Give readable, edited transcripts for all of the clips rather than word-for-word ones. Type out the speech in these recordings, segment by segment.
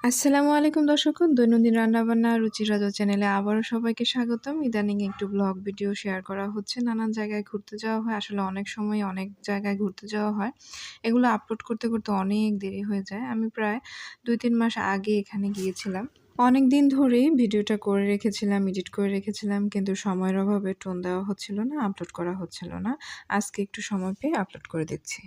আসসালামু আলাইকুম দর্শকগণ। দৈনন্দিন রান্নাবান্না রুচির রাজা চ্যানেলে আবারও সবাইকে স্বাগতম। ইদানিং একটু ব্লগ ভিডিও শেয়ার করা হচ্ছে। নানান জায়গায় ঘুরতে যাওয়া হয়। আসলে অনেক সময় অনেক জায়গায় ঘুরতে যাওয়া হয়। এগুলো আপলোড করতে অনেক দেরি হয়ে যায়। আমি প্রায় ২-৩ মাস আগে এখানে গিয়েছিলাম। অনেকদিন ধরেই ভিডিওটা করে রেখেছিলাম, এডিট করে রেখেছিলাম। কিন্তু সময়ের অভাবে টোন দেওয়া হচ্ছিল না, আপলোড করা হচ্ছিল না। আজকে একটু সময় পেয়ে আপলোড করে দিচ্ছি।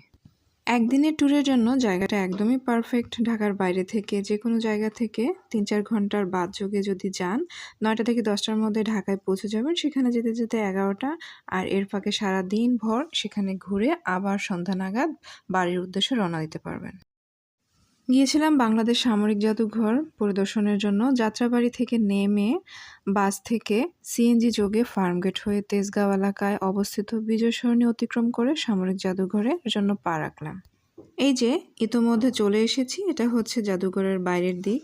একদিনের ট্যুরের জন্য জায়গাটা একদমই পারফেক্ট। ঢাকার বাইরে থেকে যেকোনো জায়গা থেকে ৩-৪ ঘন্টার বাসযোগে যদি যান, ৯টা থেকে ১০টার মধ্যে ঢাকায় পৌঁছে যাবেন। সেখানে যেতে, যেতে ১১টা। আর এর ফাঁকে সারাদিনভর সেখানে ঘুরে আবার সন্ধ্যা নাগাদ বাড়ির উদ্দেশ্যে রওনা দিতে পারবেন। গিয়েছিলাম বাংলাদেশ সামরিক জাদুঘর পরিদর্শনের জন্য। যাত্রাবাড়ি থেকে নেমে বাস থেকে সিএনজি যোগে ফার্মগেট হয়ে তেজগাঁও এলাকায় অবস্থিত বিজয় সরণি অতিক্রম করে সামরিক জাদুঘরের জন্য পা রাখলাম। এই যে ইতোমধ্যে চলে এসেছি, এটা হচ্ছে জাদুঘরের বাইরের দিক।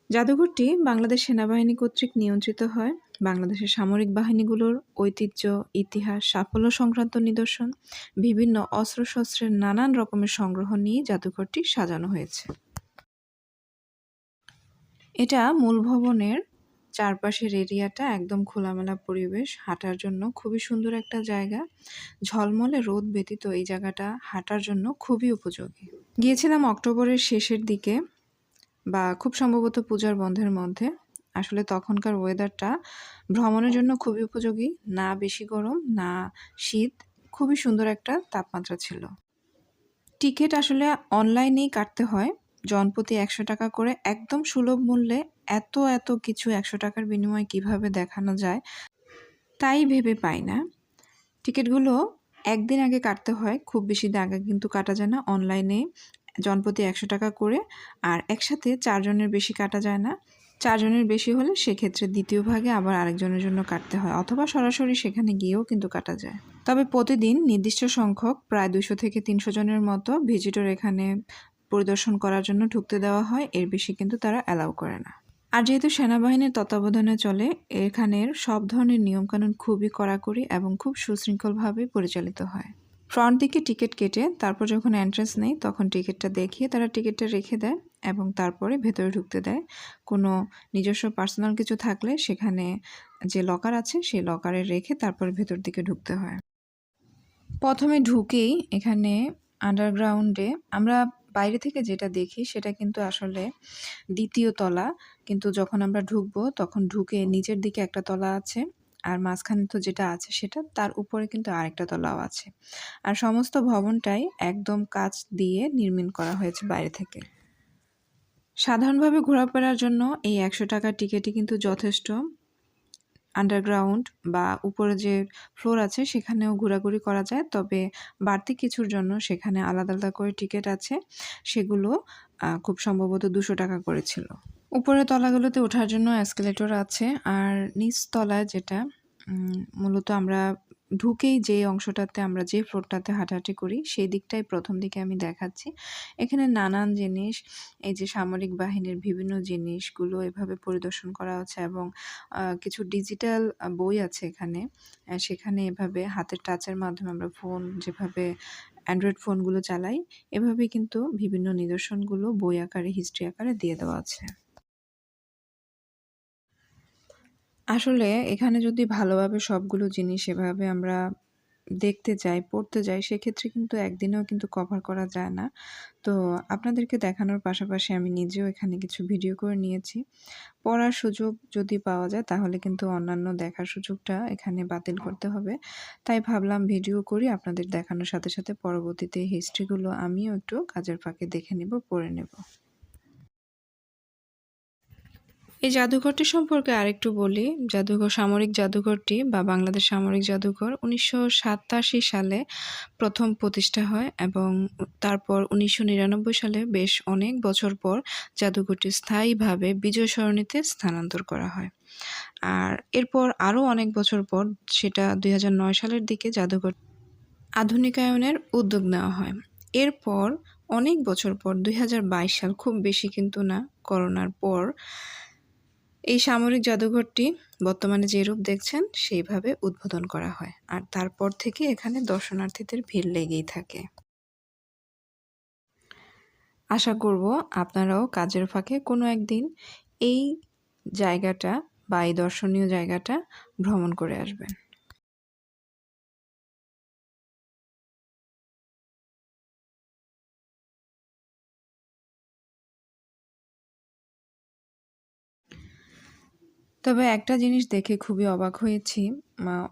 জাদুঘরটি বাংলাদেশ সেনাবাহিনী কর্তৃক নিয়ন্ত্রিত হয়। বাংলাদেশের সামরিক বাহিনীগুলোর ঐতিহ্য, ইতিহাস, সাফল্য সংক্রান্ত নিদর্শন, বিভিন্ন অস্ত্রশস্ত্রের নানান রকমের সংগ্রহ নিয়ে জাদুঘরটি সাজানো হয়েছে। এটা মূল ভবনের চারপাশের এরিয়াটা একদম খোলামেলা পরিবেশ, হাঁটার জন্য খুবই সুন্দর একটা জায়গা। ঝলমলে রোদ ব্যতীত এই জায়গাটা হাঁটার জন্য খুবই উপযোগী। গিয়েছিলাম অক্টোবরের শেষের দিকে বা খুব সম্ভবত পূজার বন্ধের মধ্যে। আসলে তখনকার ওয়েদারটা ভ্রমণের জন্য খুবই উপযোগী। না বেশি গরম, না শীত। খুবই সুন্দর একটা তাপমাত্রা ছিল। টিকিট আসলে অনলাইনেই কাটতে হয়। জনপ্রতি ৳১০০ করে একদম সুলভ মূল্যে এত কিছু ৳১০০ র বিনিময়ে কিভাবে দেখানো যায় তাই ভেবে পাই না। টিকিটগুলো একদিন আগে কাটতে হয়, খুব বেশি দিন আগে কিন্তু কাটা যায় না। অনলাইনে জনপ্রতি ৳১০০ করে, আর একসাথে ৪ জনের বেশি কাটা যায় না। ৪ জনের বেশি হলে সেক্ষেত্রে দ্বিতীয় ভাগে আবার আরেকজনের জন্য কাটতে হয়, অথবা সরাসরি সেখানে গিয়েও কিন্তু কাটা যায়। তবে প্রতিদিন নির্দিষ্ট সংখ্যক প্রায় ২০০ থেকে ৩০০ জনের মতো ভিজিটর এখানে পরিদর্শন করার জন্য ঢুকতে দেওয়া হয়। এর বেশি কিন্তু তারা অ্যালাউ করে না। আর যেহেতু সেনাবাহিনীর তত্ত্বাবধানে চলে, এখানের সব ধরনের নিয়মকানুন খুবই কড়াকড়ি এবং খুব সুশৃঙ্খলভাবে পরিচালিত হয়। ফ্রন্ট দিকে টিকিট কেটে তারপর যখন এন্ট্রান্স নেই, তখন টিকিটটা দেখিয়ে তারা টিকিটটা রেখে দেয় এবং তারপরে ভেতরে ঢুকতে দেয়। কোনো নিজস্ব পার্সোনাল কিছু থাকলে সেখানে যে লকার আছে সেই লকারে রেখে তারপরে ভেতর দিকে ঢুকতে হয়। প্রথমে ঢুকেই এখানে আন্ডারগ্রাউন্ডে আমরা বাইরে থেকে যেটা দেখি সেটা কিন্তু আসলে ২য় তলা। কিন্তু যখন আমরা ঢুকবো তখন ঢুকে নিচের দিকে একটা তলা আছে। আর মাঝখানে তো যেটা আছে সেটা তার উপরে কিন্তু আরেকটা তলাও আছে। আর সমস্ত ভবনটাই একদম কাঁচ দিয়ে নির্মাণ করা হয়েছে বাইরে থেকে। সাধারণভাবে ঘোরাফেরার জন্য এই ৳১০০ টিকিটই কিন্তু যথেষ্ট। আন্ডারগ্রাউন্ড বা উপরে যে ফ্লোর আছে সেখানেও ঘোরাঘুরি করা যায়। তবে বাড়তি কিছুর জন্য সেখানে আলাদা, আলাদা করে টিকিট আছে। সেগুলো খুব সম্ভবত ৳২০০ করে ছিল। উপরের তলাগুলোতে ওঠার জন্য এসকেলেটর আছে। আর নিচ তলায় যেটা মূলত আমরা ঢুকেই যে অংশটাতে আমরা যে ফ্লোরটাতে হাঁটাহাঁটি করি সেই দিকটাই প্রথম দিকে আমি দেখাচ্ছি। এখানে নানান জিনিস, এই যে সামরিক বাহিনীর বিভিন্ন জিনিসগুলো এভাবে পরিদর্শন করা হচ্ছে এবং কিছু ডিজিটাল বই আছে এখানে। সেখানে এভাবে হাতের টাচের মাধ্যমে আমরা ফোন যেভাবে অ্যান্ড্রয়েড ফোনগুলো চালাই, এভাবেই কিন্তু বিভিন্ন নিদর্শনগুলো বই আকারে, হিস্ট্রি আকারে দিয়ে দেওয়া আছে। আসলে এখানে যদি ভালোভাবে সবগুলো জিনিস এভাবে আমরা দেখতে যাই, পড়তে যাই, সেক্ষেত্রে কিন্তু একদিনেও কিন্তু কভার করা যায় না। তো আপনাদেরকে দেখানোর পাশাপাশি আমি নিজেও এখানে কিছু ভিডিও করে নিয়েছি। পড়ার সুযোগ যদি পাওয়া যায় তাহলে কিন্তু অন্যান্য দেখার সুযোগটা এখানে বাতিল করতে হবে। তাই ভাবলাম ভিডিও করি, আপনাদের দেখানোর সাথে, সাথে পরবর্তীতে হিস্ট্রিগুলো আমিও একটু কাজের ফাঁকে দেখে নেব, পড়ে নেব। এই জাদুঘরটি সম্পর্কে আরেকটু বলি। সামরিক জাদুঘরটি বা বাংলাদেশ সামরিক জাদুঘর ১৯৮৭ সালে প্রথম প্রতিষ্ঠা হয় এবং তারপর ১৯৯৯ সালে বেশ অনেক বছর পর জাদুঘরটি স্থায়ীভাবে বিজয় সরণিতে স্থানান্তর করা হয়। আর এরপর আরও অনেক বছর পর সেটা ২০০৯ সালের দিকে জাদুঘর আধুনিকায়নের উদ্যোগ নেওয়া হয়। এরপর অনেক বছর পর ২০২২ সাল, খুব বেশি কিন্তু না, করোনার পর এই সামরিক জাদুঘরটি বর্তমানে যে রূপ দেখছেন সেইভাবে উদ্বোধন করা হয়। আর তারপর থেকে এখানে দর্শনার্থীদের ভিড় লেগেই থাকে। আশা করব আপনারাও কাজের ফাঁকে কোনো একদিন এই জায়গাটা বা এই দর্শনীয় জায়গাটা ভ্রমণ করে আসবেন। তবে একটা জিনিস দেখে খুবই অবাক হয়েছি।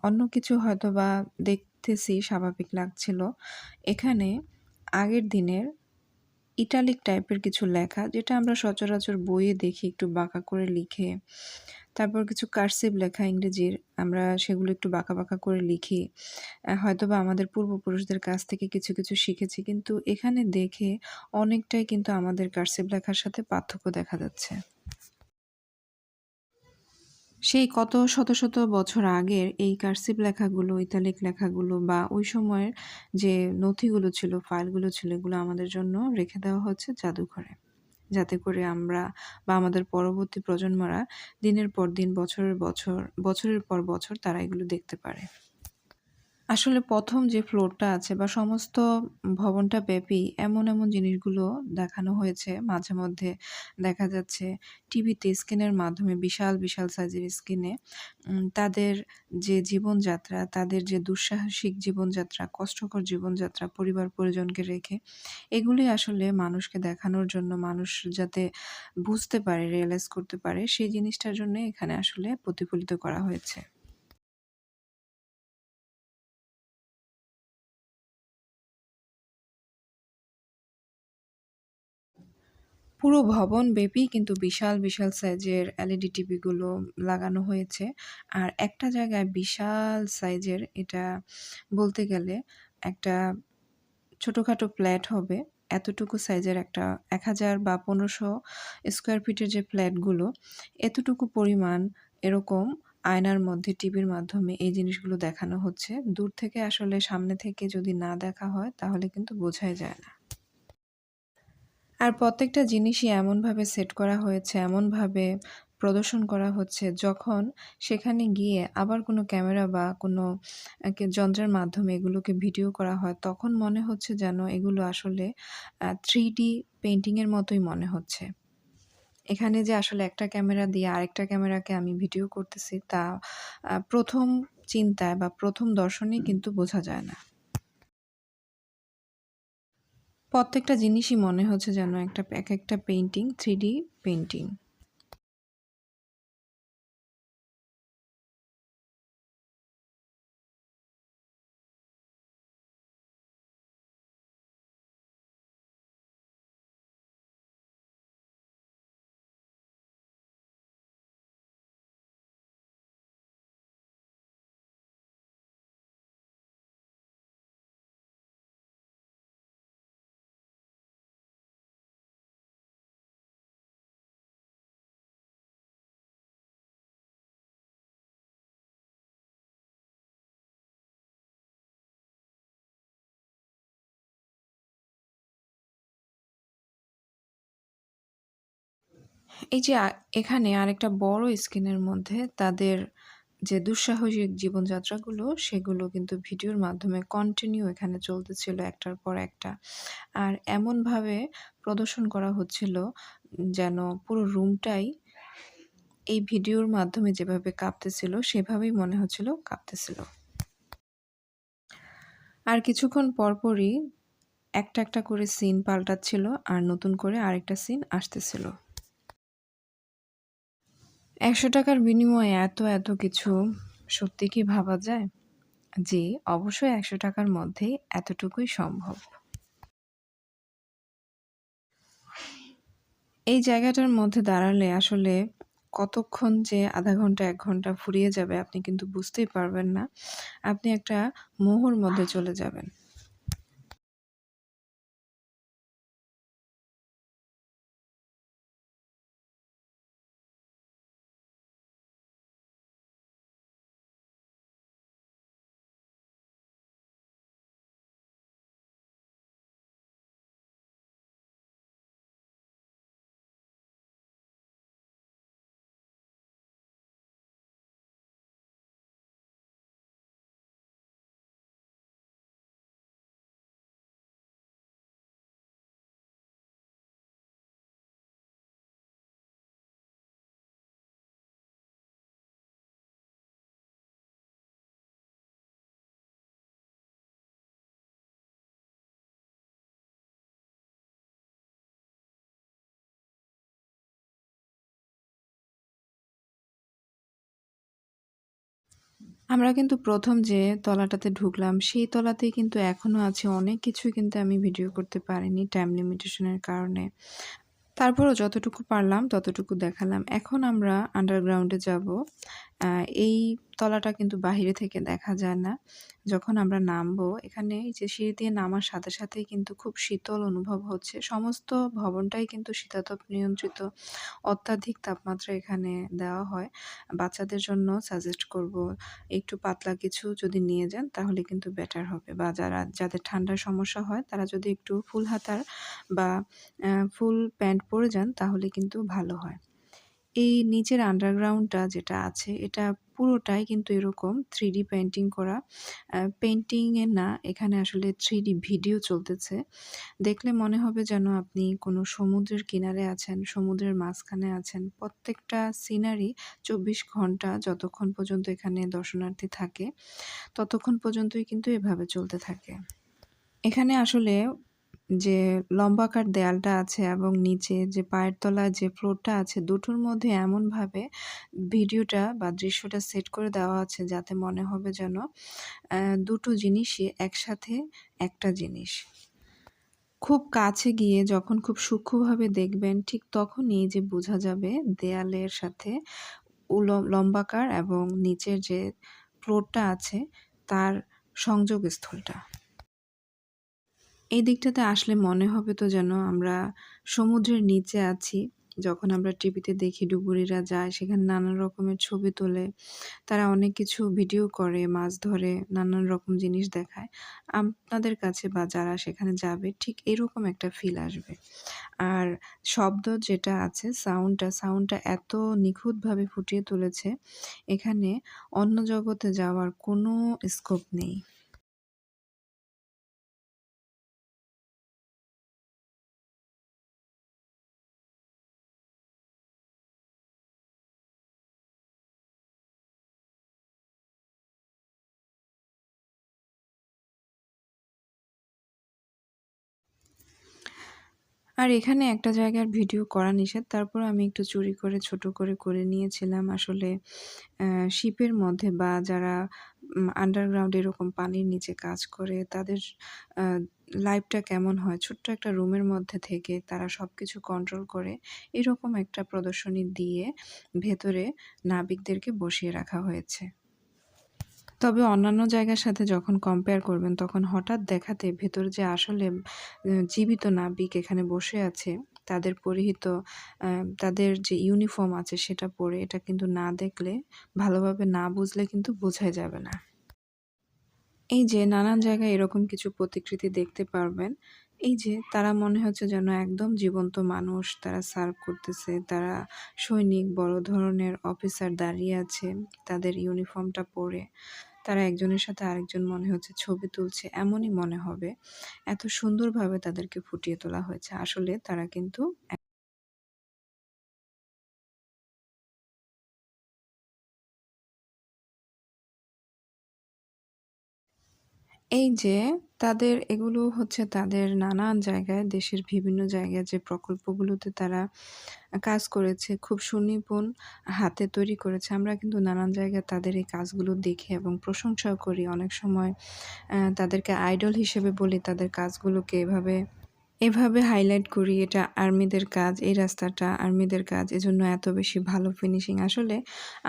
অন্য কিছু হয়তোবা দেখতেছি স্বাভাবিক লাগছিল। এখানে আগের দিনের ইটালিক টাইপের কিছু লেখা, যেটা আমরা সচরাচর বইয়ে দেখি একটু বাঁকা করে লিখে। তারপর কিছু কার্সিভ লেখা ইংরেজির, আমরা সেগুলো একটু বাঁকা, বাঁকা করে লিখি। হয়তোবা আমাদের পূর্বপুরুষদের কাছ থেকে কিছু, কিছু শিখেছি। কিন্তু এখানে দেখে অনেকটাই কিন্তু আমাদের কার্সিভ লেখার সাথে পার্থক্য দেখা যাচ্ছে। সেই কত শত, শত বছর আগের এই কার্সিভ লেখাগুলো, ইতালিক লেখাগুলো বা ওই সময়ের যে নথিগুলো ছিল, ফাইলগুলো ছিল, এগুলো আমাদের জন্য রেখে দেওয়া হচ্ছে জাদুঘরে। যাতে করে আমরা বা আমাদের পরবর্তী প্রজন্মরা দিনের পর দিন, বছরের পর বছর তারা এগুলো দেখতে পারে। আসলে ১ম যে ফ্লোরটা আছে বা সমস্ত ভবনটা ব্যাপী এমন, এমন জিনিসগুলো দেখানো হয়েছে। মাঝে মধ্যে দেখা যাচ্ছে টিভিতে স্ক্রিনের মাধ্যমে বিশাল, বিশাল সাইজের স্ক্রিনে তাদের যে জীবনযাত্রা, তাদের যে দুঃসাহসিক জীবনযাত্রা, কষ্টকর জীবনযাত্রা পরিবার-পরিজনকে রেখে, এগুলি আসলে মানুষকে দেখানোর জন্য, মানুষ যাতে বুঝতে পারে, রিয়ালাইজ করতে পারে, সেই জিনিসটার জন্যে এখানে আসলে প্রতিফলিত করা হয়েছে। পুরো ভবনব্যাপী কিন্তু বিশাল, বিশাল সাইজের এলইডি টিভিগুলো লাগানো হয়েছে। আর একটা জায়গায় বিশাল সাইজের, এটা বলতে গেলে একটা ছোটখাটো ফ্ল্যাট হবে। এতটুকু সাইজের একটা ১,০০০ বা ১৫০০ স্কোয়ার ফিটের যে ফ্ল্যাটগুলো, এতটুকু পরিমাণ এরকম আয়নার মধ্যে টিভির মাধ্যমে এই জিনিসগুলো দেখানো হচ্ছে। দূর থেকে আসলে সামনে থেকে যদি না দেখা হয় তাহলে কিন্তু বোঝাই যায় না। আর প্রত্যেকটা জিনিসই এমনভাবে সেট করা হয়েছে, এমনভাবে প্রদর্শন করা হচ্ছে, যখন সেখানে গিয়ে আবার কোনো ক্যামেরা বা কোনো যন্ত্রের মাধ্যমে এগুলোকে ভিডিও করা হয়, তখন মনে হচ্ছে যেন এগুলো আসলে 3D পেইন্টিং এর মতোই মনে হচ্ছে। এখানে যে আসলে একটা ক্যামেরা দিয়ে আরেকটা ক্যামেরাকে আমি ভিডিও করতেছি, তা ১ম চিন্তায় বা ১ম দর্শনেই কিন্তু বোঝা যায় না। প্রত্যেকটা জিনিসই মনে হচ্ছে যেন একেকটা পেইন্টিং 3D পেইন্টিং। এই যে এখানে আরেকটা বড় স্ক্রিনের মধ্যে তাদের যে দুঃসাহসিক জীবনযাত্রাগুলো, সেগুলো কিন্তু ভিডিওর মাধ্যমে কন্টিনিউ এখানে চলতেছিল একটার পর একটা। আর এমনভাবে প্রদর্শন করা হচ্ছিল যেন পুরো রুমটাই এই ভিডিওর মাধ্যমে যেভাবে কাঁপতেছিল, সেভাবেই মনে হচ্ছিল কাঁপতেছিল। আর কিছুক্ষণ পরপরই একটা, একটা করে সিন পাল্টাচ্ছিল আর নতুন করে আরেকটা সিন আসতেছিল। ৳১০০ র বিনিময়ে এত, এত কিছু সত্যি কি ভাবা যায়? জি, অবশ্যই ৳১০০ র মধ্যেই এতটুকুই সম্ভব। এই জায়গাটার মধ্যে দাঁড়ালে আসলে কতক্ষণ যে ০.৫ ঘন্টা ১ ঘন্টা ফুরিয়ে যাবে আপনি কিন্তু বুঝতেই পারবেন না। আপনি একটা মোহর মধ্যে চলে যাবেন। আমরা কিন্তু ১ম যে তলাটাতে ঢুকলাম, সেই তলাতেই কিন্তু এখনো আছে অনেক কিছুই কিন্তু আমি ভিডিও করতে পারিনি টাইম লিমিটেশন এর কারণে। তারপরও যতটুকু পারলাম ততটুকু দেখালাম। এখন আমরা আন্ডারগ্রাউন্ডে যাবো। আ এই তলাটা কিন্তু বাহিরে থেকে দেখা যায় না। যখন আমরা নামবো, এখানে এই যে সিঁড়ি দিয়ে নামার সাথে সাথেই কিন্তু খুব শীতল অনুভব হচ্ছে। সমস্ত ভবনটাই কিন্তু শীতাতপ নিয়ন্ত্রিত। অত্যাধিক তাপমাত্রা এখানে দেওয়া হয়। বাচ্চাদের জন্য সাজেস্ট করব একটু পাতলা কিছু যদি নিয়ে যান তাহলে কিন্তু বেটার হবে, বা যাদের ঠান্ডার সমস্যা হয় তারা যদি একটু ফুল হাতার বা ফুল প্যান্ট পরে যান তাহলে কিন্তু ভালো হয়। এই নিচের আন্ডারগ্রাউন্ডটা যেটা আছে এটা পুরোটাই কিন্তু এরকম 3D পেইন্টিং করা। পেইন্টিং এ না, এখানে আসলে 3D ভিডিও চলতেছে। দেখলে মনে হবে যেন আপনি কোনো সমুদ্রের কিনারে আছেন, সমুদ্রের মাঝখানে আছেন। প্রত্যেকটা সিনারি ২৪ ঘন্টা যতক্ষণ পর্যন্ত এখানে দর্শনার্থী থাকে, ততক্ষণ পর্যন্তই কিন্তু এভাবে চলতে থাকে। এখানে আসলে যে লম্বাকার দেয়ালটা আছে এবং নিচে যে পায়ের তলায় যে ফ্লোরটা আছে, দুটোর মধ্যে এমনভাবে ভিডিওটা বা দৃশ্যটা সেট করে দেওয়া আছে যাতে মনে হবে যেন দুটো জিনিসই একসাথে একটা জিনিস। খুব কাছে গিয়ে যখন খুব সূক্ষ্মভাবে দেখবেন ঠিক তখনই যে বোঝা যাবে দেয়ালের সাথে লম্বাকার এবং নিচের যে ফ্লোরটা আছে তার সংযোগস্থলটা। এই দিকটাতে আসলে মনে হবে তো যেন আমরা সমুদ্রের নিচে আছি। যখন আমরা টিভিতে দেখি ডুবুরিরা যায় সেখানে নানান রকমের ছবি তোলে। তারা অনেক কিছু ভিডিও করে, মাছ ধরে, নানান রকম জিনিস দেখায়। আপনাদের কাছে বা যারা সেখানে যাবে ঠিক এরকম একটা ফিল আসবে। আর শব্দ যেটা আছে সাউন্ডটা এত নিখুঁতভাবে ফুটিয়ে তুলেছে, এখানে অন্য জগতে যাওয়ার কোনো স্কোপ নেই। আর এখানে একটা জায়গার ভিডিও করা নিষেধ। তারপরেও আমি একটু চুরি করে ছোট করে নিয়েছিলাম। আসলে শিপের মধ্যে বা যারা আন্ডারগ্রাউন্ড এরকম পানির নিচে কাজ করে তাদের আ লাইফটা কেমন হয়? ছোট্ট একটা রুমের মধ্যে থেকে তারা সবকিছু কন্ট্রোল করে। এরকম একটা প্রদর্শনী দিয়ে ভেতরে নাবিকদেরকে বসিয়ে রাখা হয়েছে। তবে অন্যান্য জায়গার সাথে যখন কম্পেয়ার করবেন তখন হঠাৎ দেখাতে ভেতরে যে আসলে জীবিত নাবিক এখানে বসে আছে, তাদের পরিহিত আ তাদের যে ইউনিফর্ম আছে সেটা পরে এটা কিন্তু না দেখলে, ভালোভাবে না বুঝলে কিন্তু বোঝাই যাবে না। এই যে নানান জায়গায় এরকম কিছু প্রতিকৃতি দেখতে পারবেন। এই যে তারা মনে হচ্ছে যেন একদম জীবন্ত মানুষ। তারা সার্ভ করতেছে। তারা সৈনিক, বড় ধরনের অফিসার দাঁড়িয়ে আছে তাদের ইউনিফর্মটা পরে। তারা একজনের সাথে আরেকজন মনে হচ্ছে ছবি তুলছে, এমনই মনে হবে। এত সুন্দরভাবে তাদেরকে ফুটিয়ে তোলা হয়েছে। আসলে তারা কিন্তু এই যে তাদের এগুলো হচ্ছে তাদের নানান জায়গায়, দেশের বিভিন্ন জায়গায় যে প্রকল্পগুলোতে তারা কাজ করেছে, খুব সুনিপুণ হাতে তৈরি করেছে। আমরা কিন্তু নানান জায়গায় তাদের এই কাজগুলো দেখি এবং প্রশংসাও করি। অনেক সময় তাদেরকে আইডল হিসেবে বলি তাদের কাজগুলোকে এভাবে হাইলাইট করি, এটা আর্মিদের কাজ, এই রাস্তাটা আর্মিদের কাজ। এজন্য এত বেশি ভালো ফিনিশিং। আসলে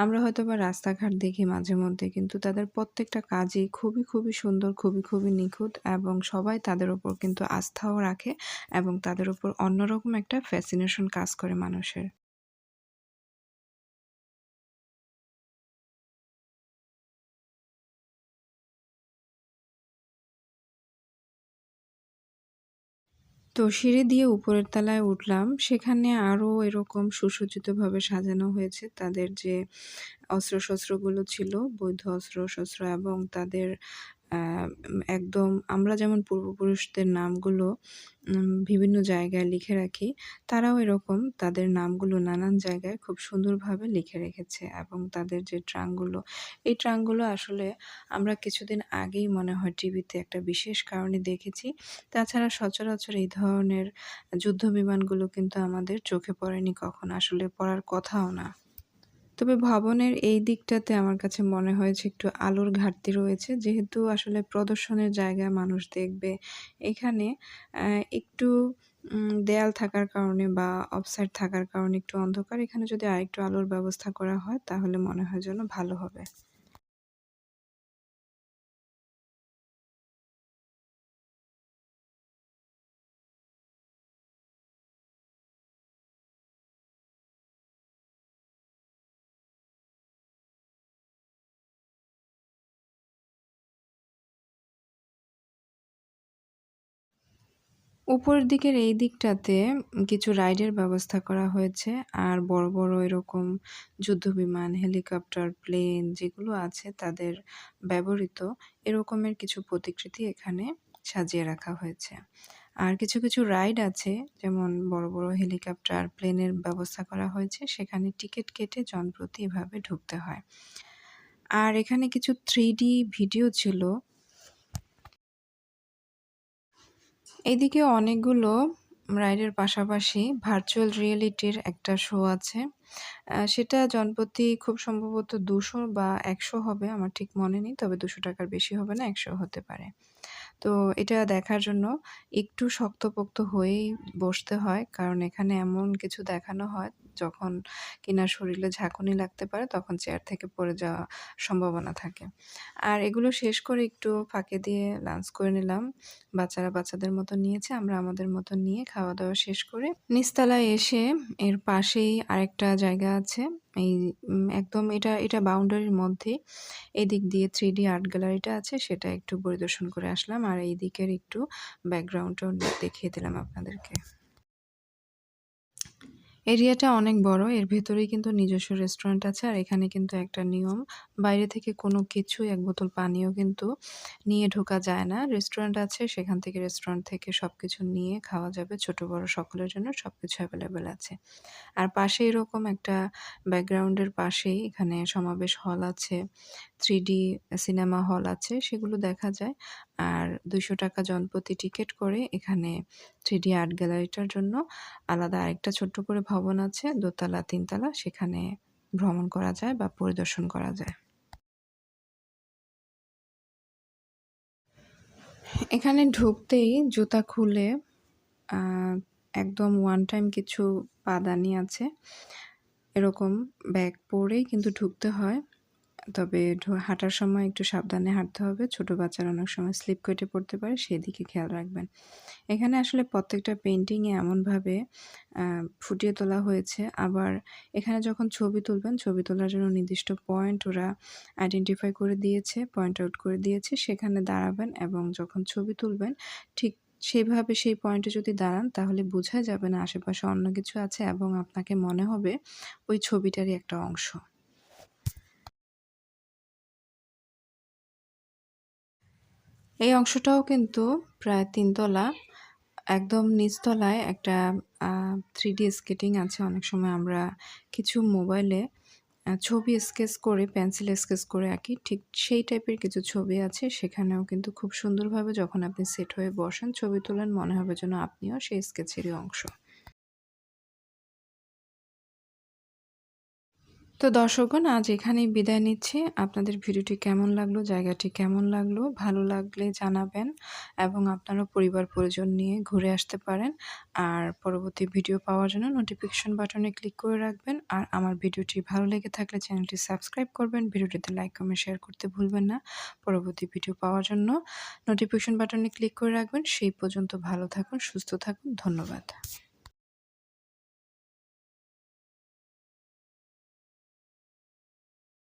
আমরা হয়তোবা রাস্তাঘাট দেখি মাঝেমধ্যে, কিন্তু তাদের প্রত্যেকটা কাজই খুবই সুন্দর, খুবই নিখুঁত এবং সবাই তাদের উপর কিন্তু আস্থাও রাখে এবং তাদের উপর অন্যরকম একটা ফ্যাসিনেশন কাজ করে মানুষের। তো সিঁড়ি দিয়ে উপরের তলায় উঠলাম। সেখানে আরো এরকম সুসজ্জিতভাবে সাজানো হয়েছে তাদের যে অস্ত্রশস্ত্রগুলো ছিল, বৈধ অস্ত্রশস্ত্র এবং তাদের আ একদম আমরা যেমন পূর্বপুরুষদের নামগুলো বিভিন্ন জায়গায় লিখে রাখি, তারাও এরকম তাদের নামগুলো নানান জায়গায় খুব সুন্দরভাবে লিখে রেখেছে এবং তাদের যে ট্রাঙ্কগুলো, এই ট্রাঙ্কগুলো আসলে আমরা কিছুদিন আগেই মনে হয় টিভিতে একটা বিশেষ কারণে দেখেছি। তাছাড়া সচরাচর এই ধরনের যুদ্ধবিমানগুলো কিন্তু আমাদের চোখে পড়েনি কখনো, আসলে পড়ার কথাও না। তবে ভবনের এই দিকটাতে আমার কাছে মনে হয়েছে একটু আলোর ঘাটতি রয়েছে। যেহেতু আসলে প্রদর্শনের জায়গা মানুষ দেখবে। এখানে একটু দেয়াল থাকার কারণে বা অফসাইড থাকার কারণে একটু অন্ধকার। এখানে যদি আরেকটু আলোর ব্যবস্থা করা হয় তাহলে মনে হয় যেন ভালো হবে। উপরের দিকের এই দিকটাতে কিছু রাইডের ব্যবস্থা করা হয়েছে। আর বড়, বড় এরকম যুদ্ধবিমান, হেলিকপ্টার, প্লেন যেগুলো আছে তাদের ব্যবহৃত এরকমের কিছু প্রতিকৃতি এখানে সাজিয়ে রাখা হয়েছে। আর কিছু, কিছু রাইড আছে যেমন বড়, বড় হেলিকপ্টার, প্লেনের ব্যবস্থা করা হয়েছে। সেখানে টিকেট কেটে জনপ্রতি এভাবে ঢুকতে হয়। আর এখানে কিছু 3D ভিডিও ছিল। এদিকে অনেকগুলো রাইডের পাশাপাশি ভার্চুয়াল রিয়েলিটির একটা শো আছে। সেটা জনপ্রতি খুব সম্ভবত ২০০ বা ১০০ হবে আমার ঠিক মনে নেই। তবে ৳২০০ র বেশি হবে না, ১০০ হতে পারে। তো এটা দেখার জন্য একটু শক্তপোক্ত হয়েই বসতে হয়। কারণ এখানে এমন কিছু দেখানো হয় যখন কিনা শরীরে ঝাঁকুনি লাগতে পারে তখন চেয়ার থেকে পড়ে যাওয়ার সম্ভাবনা থাকে। আর এগুলো শেষ করে একটু ফাঁকে দিয়ে লাঞ্চ করে নিলাম। বাচ্চারা বাচ্চাদের মতো নিয়েছে, আমরা আমাদের মতো নিয়ে খাওয়া-দাওয়া শেষ করে নিচতলায় এসে এর পাশেই আরেকটা জায়গা আছে। এই একদম এটা বাউন্ডারির মধ্যেই। এদিক দিয়ে 3D আর্ট গ্যালারিটা আছে সেটা একটু পরিদর্শন করে আসলাম। আর এই দিকের একটু ব্যাকগ্রাউন্ডটাও দেখিয়ে দিলাম আপনাদেরকে। এরিয়াটা অনেক বড়। এর ভেতরেই কিন্তু নিজস্ব রেস্টুরেন্ট আছে। আর এখানে কিন্তু একটা নিয়ম, বাইরে থেকে কোনো কিছুই ১ বোতল পানিও কিন্তু নিয়ে ঢোকা যায় না। রেস্টুরেন্ট আছে, সেখান থেকে রেস্টুরেন্ট থেকে সবকিছু নিয়ে খাওয়া যাবে। ছোট বড় সকলের জন্য সবকিছু এভেইলেবল আছে। আর পাশে এরকম একটা ব্যাকগ্রাউন্ডের পাশেই এখানে সমাবেশ হল আছে, 3D সিনেমা হল আছে, সেগুলো দেখা যায়। আর ৳২০০ জনপ্রতি টিকেট করে এখানে 3D আর্ট গ্যালারিটার জন্য আলাদা আরেকটা ছোট্ট করে ভবন আছে, দোতলা, ৩ তলা, সেখানে ভ্রমণ করা যায় বা পরিদর্শন করা যায়। এখানে ঢুকতেই জুতা খুলে আ একদম ওয়ান টাইম কিছু পাদানি আছে। এরকম ব্যাগ পরেই কিন্তু ঢুকতে হয়। তবে হাঁটার সময় একটু সাবধানে হাঁটতে হবে। ছোট বাচ্চারা অনেক সময় স্লিপ কেটে পড়তে পারে, সেদিকে খেয়াল রাখবেন। এখানে আসলে প্রত্যেকটা পেইন্টিংয়ে এমনভাবে আ ফুটিয়ে তোলা হয়েছে। আবার এখানে যখন ছবি তুলবেন, ছবি তোলার জন্য নির্দিষ্ট পয়েন্ট ওরা আইডেন্টিফাই করে দিয়েছে, পয়েন্ট আউট করে দিয়েছে। সেখানে দাঁড়াবেন এবং যখন ছবি তুলবেন ঠিক সেভাবে সেই পয়েন্টে যদি দাঁড়ান তাহলে বোঝা যাবে না আশেপাশে অন্য কিছু আছে এবং আপনাকে মনে হবে ওই ছবিটারই একটা অংশ। এই অংশটাও কিন্তু প্রায় ৩ তলা। একদম নিচতলায় একটা আ 3D স্কেটিং আছে। অনেক সময় আমরা কিছু মোবাইলে ছবি স্কেচ করে, পেন্সিল স্কেচ করে আঁকি। ঠিক সেই টাইপের কিছু ছবি আছে। সেখানেও কিন্তু খুব সুন্দরভাবে যখন আপনি সেট হয়ে বসেন, ছবি তোলেন, মনে হবে যেন আপনিও সেই স্কেচেরই অংশ। তো দর্শকগণ আজ এখানেই বিদায় নিচ্ছি। আপনাদের ভিডিওটি কেমন লাগলো, জায়গাটি কেমন লাগলো? ভালো লাগলে জানাবেন এবং আপনারা পরিবার-পরিজন নিয়ে ঘুরে আসতে পারেন। আর পরবর্তী ভিডিও পাওয়ার জন্য নোটিফিকেশন বাটনে ক্লিক করে রাখবেন। আর আমার ভিডিওটি ভালো লেগে থাকলে চ্যানেলটি সাবস্ক্রাইব করবেন। ভিডিওটিতে লাইক, কমেন্ট, শেয়ার করতে ভুলবেন না। পরবর্তী ভিডিও পাওয়ার জন্য নোটিফিকেশন বাটনে ক্লিক করে রাখবেন। সেই পর্যন্ত ভালো থাকুন, সুস্থ থাকুন। ধন্যবাদ।